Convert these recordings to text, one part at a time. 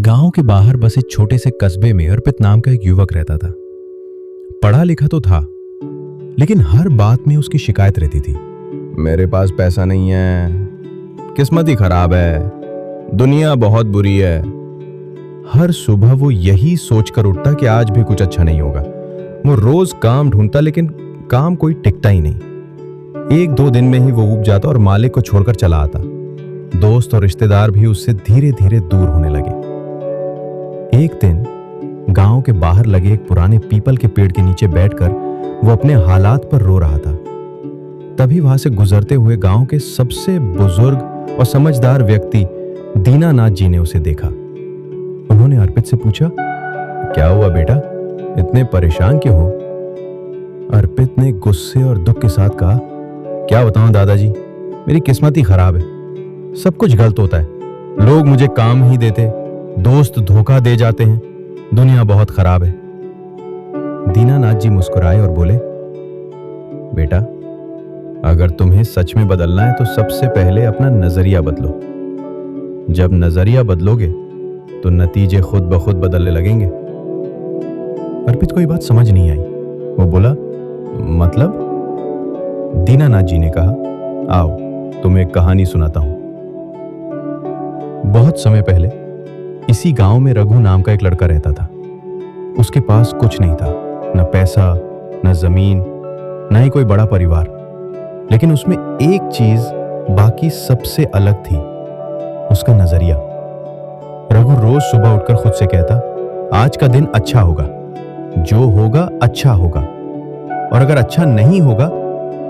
गांव के बाहर बसे छोटे से कस्बे में अर्पित नाम का एक युवक रहता था। पढ़ा लिखा तो था, लेकिन हर बात में उसकी शिकायत रहती थी। मेरे पास पैसा नहीं है, किस्मत ही खराब है, दुनिया बहुत बुरी है। हर सुबह वो यही सोचकर उठता कि आज भी कुछ अच्छा नहीं होगा। वो रोज काम ढूंढता, लेकिन काम कोई टिकता ही नहीं। एक दो दिन में ही वो ऊब जाता और मालिक को छोड़कर चला आता। दोस्त और रिश्तेदार भी उससे धीरे धीरे दूर होने लगे। एक दिन गांव के बाहर लगे एक पुराने पीपल के पेड़ के नीचे बैठकर वो अपने हालात पर रो रहा था। तभी वहां से गुजरते हुए गांव के सबसे बुजुर्ग और समझदार व्यक्ति दीनानाथ जी ने उसे देखा। उन्होंने अर्पित से पूछा, क्या हुआ बेटा, इतने परेशान क्यों हो? अर्पित ने गुस्से और दुख के साथ कहा, क्या बताऊं दादाजी, मेरी किस्मत ही खराब है। सब कुछ गलत होता है, लोग मुझे काम ही देते, दोस्त धोखा दे जाते हैं, दुनिया बहुत खराब है। दीनानाथ जी मुस्कुराए और बोले, बेटा, अगर तुम्हें सच में बदलना है तो सबसे पहले अपना नजरिया बदलो। जब नजरिया बदलोगे तो नतीजे खुद ब खुद बदलने लगेंगे। अर्पित को ये बात समझ नहीं आई। वो बोला, मतलब? दीनानाथ जी ने कहा, आओ तुम्हें एक कहानी सुनाता हूं। बहुत समय पहले इसी गांव में रघु नाम का एक लड़का रहता था। उसके पास कुछ नहीं था, न पैसा, न जमीन, न ही कोई बड़ा परिवार। लेकिन उसमें एक चीज बाकी सबसे अलग थी, उसका नजरिया। रघु रोज सुबह उठकर खुद से कहता, आज का दिन अच्छा होगा, जो होगा अच्छा होगा, और अगर अच्छा नहीं होगा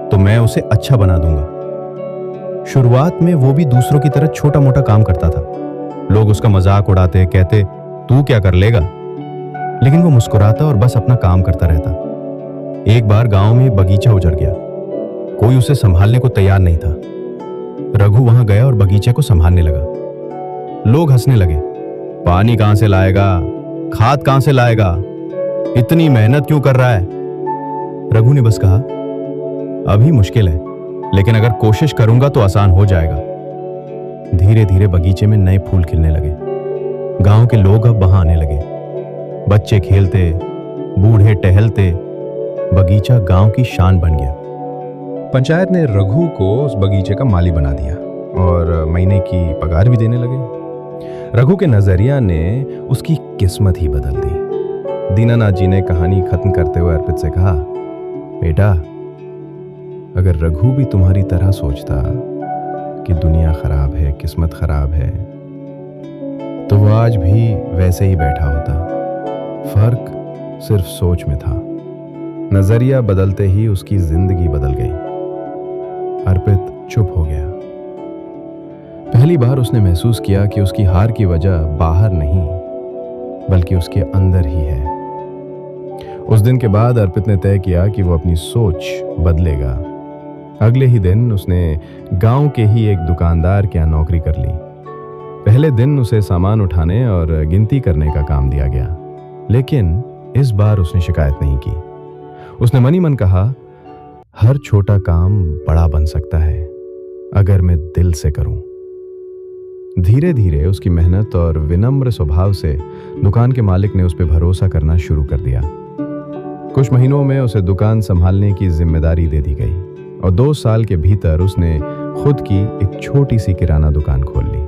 तो मैं उसे अच्छा बना दूंगा। शुरुआत में वो भी दूसरों की तरह छोटा मोटा काम करता था। लोग उसका मजाक उड़ाते, कहते, तू क्या कर लेगा? लेकिन वो मुस्कुराता और बस अपना काम करता रहता। एक बार गांव में बगीचा उजड़ गया। कोई उसे संभालने को तैयार नहीं था। रघु वहां गया और बगीचे को संभालने लगा। लोग हंसने लगे, पानी कहां से लाएगा, खाद कहां से लाएगा, इतनी मेहनत क्यों कर रहा है? रघु ने बस कहा, अभी मुश्किल है, लेकिन अगर कोशिश करूंगा तो आसान हो जाएगा। धीरे धीरे बगीचे में नए फूल खिलने लगे। गांव के लोग अब वहां आने लगे। बच्चे खेलते, बूढ़े टहलते, बगीचा गांव की शान बन गया। पंचायत ने रघु को उस बगीचे का माली बना दिया और महीने की पगार भी देने लगे। रघु के नजरिया ने उसकी किस्मत ही बदल दी। दीनानाथ जी ने कहानी खत्म करते हुए अर्पित से कहा, बेटा, अगर रघु भी तुम्हारी तरह सोचता कि दुनिया खराब है, किस्मत खराब है, तो वो आज भी वैसे ही बैठा होता। फर्क सिर्फ सोच में था। नजरिया बदलते ही उसकी जिंदगी बदल गई। अर्पित चुप हो गया। पहली बार उसने महसूस किया कि उसकी हार की वजह बाहर नहीं, बल्कि उसके अंदर ही है। उस दिन के बाद अर्पित ने तय किया कि वो अपनी सोच बदलेगा। अगले ही दिन उसने गांव के ही एक दुकानदार के यहाँ नौकरी कर ली। पहले दिन उसे सामान उठाने और गिनती करने का काम दिया गया, लेकिन इस बार उसने शिकायत नहीं की। उसने मनी मन कहा, हर छोटा काम बड़ा बन सकता है अगर मैं दिल से करूं। धीरे धीरे उसकी मेहनत और विनम्र स्वभाव से दुकान के मालिक ने उस पर भरोसा करना शुरू कर दिया। कुछ महीनों में उसे दुकान संभालने की जिम्मेदारी दे दी गई और 2 साल के भीतर उसने खुद की एक छोटी सी किराना दुकान खोल ली।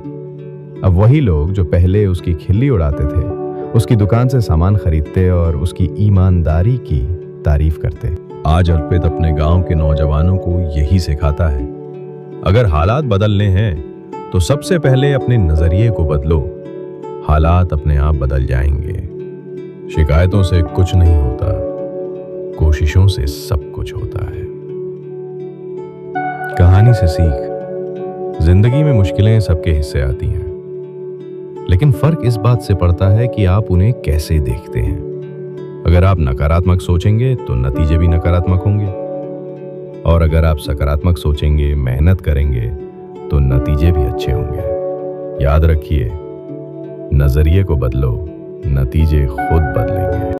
अब वही लोग जो पहले उसकी खिल्ली उड़ाते थे, उसकी दुकान से सामान खरीदते और उसकी ईमानदारी की तारीफ करते। आज अर्पित अपने गांव के नौजवानों को यही सिखाता है, अगर हालात बदलने हैं तो सबसे पहले अपने नजरिए को बदलो, हालात अपने आप बदल जाएंगे। शिकायतों से कुछ नहीं होता, कोशिशों से सब कुछ होता है। कहानी से सीख, जिंदगी में मुश्किलें सबके हिस्से आती हैं, लेकिन फर्क इस बात से पड़ता है कि आप उन्हें कैसे देखते हैं। अगर आप नकारात्मक सोचेंगे तो नतीजे भी नकारात्मक होंगे, और अगर आप सकारात्मक सोचेंगे, मेहनत करेंगे, तो नतीजे भी अच्छे होंगे। याद रखिए, नजरिए को बदलो, नतीजे खुद बदलेंगे।